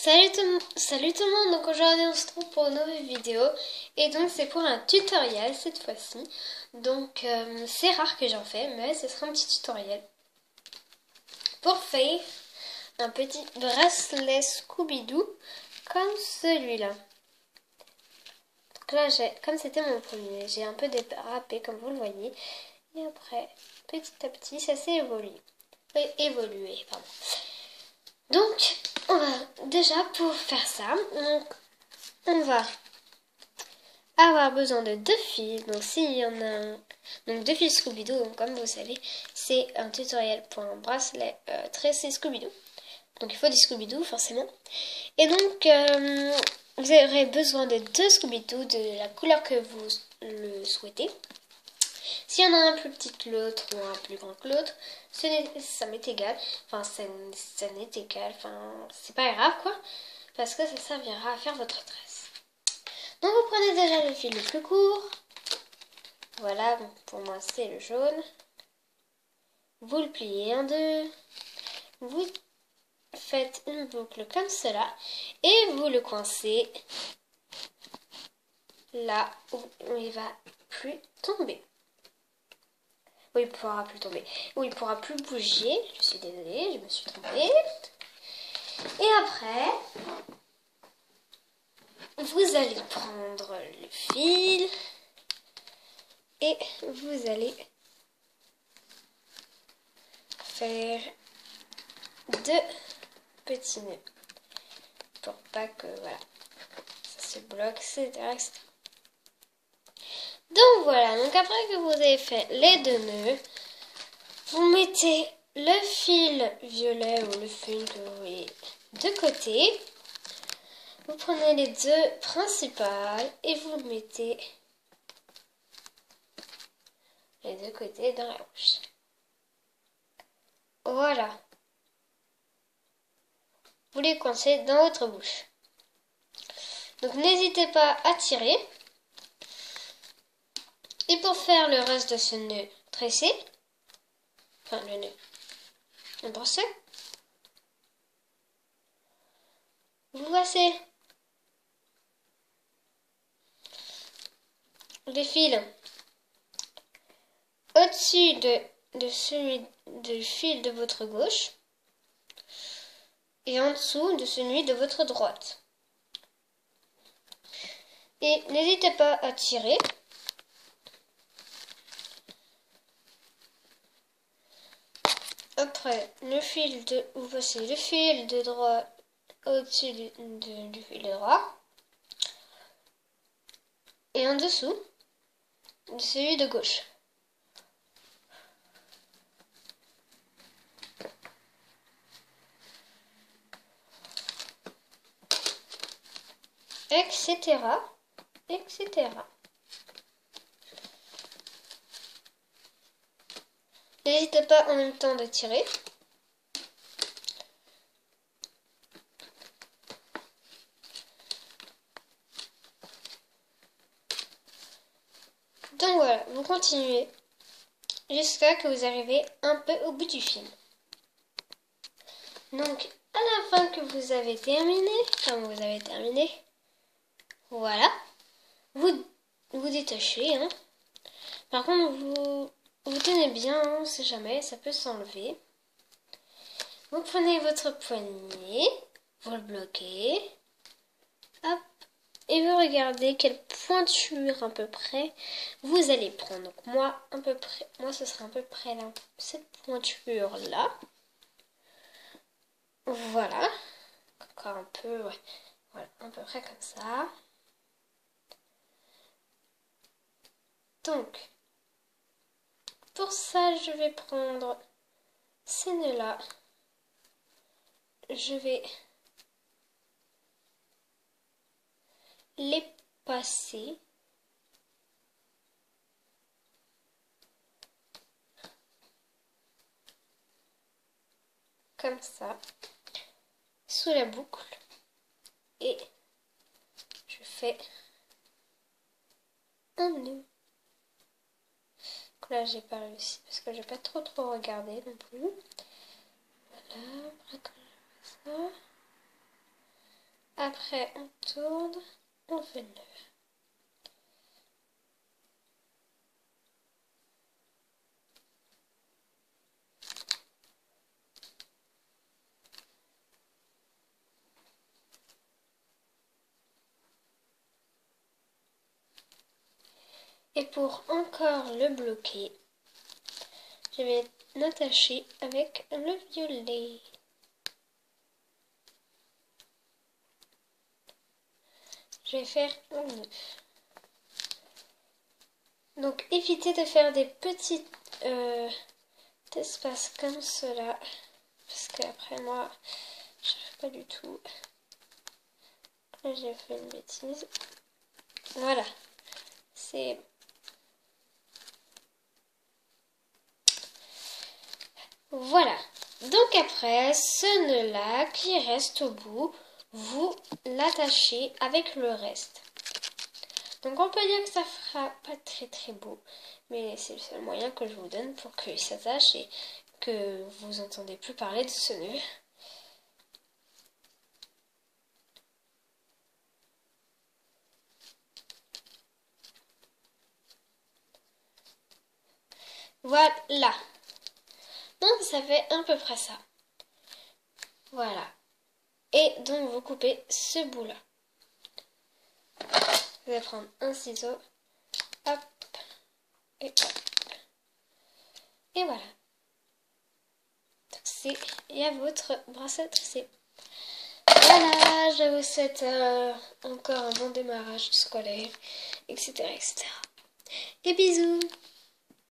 Salut tout le monde, donc aujourd'hui on se trouve pour une nouvelle vidéo et donc c'est pour un tutoriel cette fois-ci. Donc c'est rare que j'en fais mais ce sera un petit tutoriel pour faire un petit bracelet Scooby-Doo comme celui-là. Donc là comme c'était mon premier, j'ai un peu dérapé comme vous le voyez et après petit à petit ça s'est évolué. Pardon. Donc, on va déjà pour faire ça, donc on va avoir besoin de deux fils. Donc s'il y en a un, donc deux fils Scooby-Doo, donc comme vous savez, c'est un tutoriel pour un bracelet tressé Scooby-Doo. Donc il faut des Scooby-Doo forcément. Et donc vous aurez besoin de deux Scooby-Doo de la couleur que vous le souhaitez. S'il y en a un plus petit que l'autre ou un plus grand que l'autre, ça m'est égal. Enfin, ça n'est égal. Enfin, c'est pas grave, quoi. Parce que ça servira à faire votre tresse. Donc, vous prenez déjà le fil le plus court. Voilà, donc pour moi, c'est le jaune. Vous le pliez en deux. Vous faites une boucle comme cela. Et vous le coincez là où il va plus tomber. Oui, il pourra plus tomber. Oui, il pourra plus bouger. Je suis désolée, je me suis trompée. Et après, vous allez prendre le fil et vous allez faire deux petits nœuds pour pas que voilà, ça se bloque, etc. Donc voilà, donc après que vous avez fait les deux nœuds, vous mettez le fil violet ou le fil que vous voyez de côté. Vous prenez les deux principales et vous le mettez les deux côtés dans la bouche. Voilà. Vous les coincez dans votre bouche. Donc n'hésitez pas à tirer. Et pour faire le reste de ce nœud tressé, enfin le nœud, le bracelet, vous passez les fils au-dessus de celui du fil de votre gauche et en dessous de celui de votre droite. Et n'hésitez pas à tirer. Après, vous passez le fil de droite au-dessus du fil de droit et en dessous de celui de gauche. Etc. etc. N'hésitez pas en même temps de tirer. Donc voilà, vous continuez jusqu'à que vous arrivez un peu au bout du fil. Donc à la fin que vous avez terminé, voilà, vous détachez. Hein. Par contre, vous tenez bien, on ne sait jamais, ça peut s'enlever. Vous prenez votre poignet, vous le bloquez, hop, et vous regardez quelle pointure à peu près vous allez prendre. Donc moi ce sera à peu près là, cette pointure là. Voilà, encore un peu, ouais, voilà, à peu près comme ça. Donc, pour ça, je vais prendre ces nœuds-là. Je vais les passer comme ça sous la boucle et je fais un nœud. Donc là, j'ai pas réussi parce que j'ai pas trop regardé non plus. Voilà, après comme ça. Après, on tourne, on fait 9. Et pour encore le bloquer, je vais l'attacher avec le violet. Je vais faire un nœud. Donc évitez de faire des petits espaces comme cela, parce qu'après moi, je ne fais pas du tout. Là j'ai fait une bêtise. Voilà, c'est... Voilà. Donc après, ce nœud-là qui reste au bout, vous l'attachez avec le reste. Donc on peut dire que ça fera pas très beau, mais c'est le seul moyen que je vous donne pour qu'il s'attache et que vous entendez plus parler de ce nœud. Voilà. Donc ça fait à peu près ça. Voilà. Et donc vous coupez ce bout là. Vous allez prendre un ciseau. Hop. Et hop. Et voilà. Il y a votre bracelet tricé. Voilà, je vous souhaite encore un bon démarrage scolaire, etc. etc. Et bisous!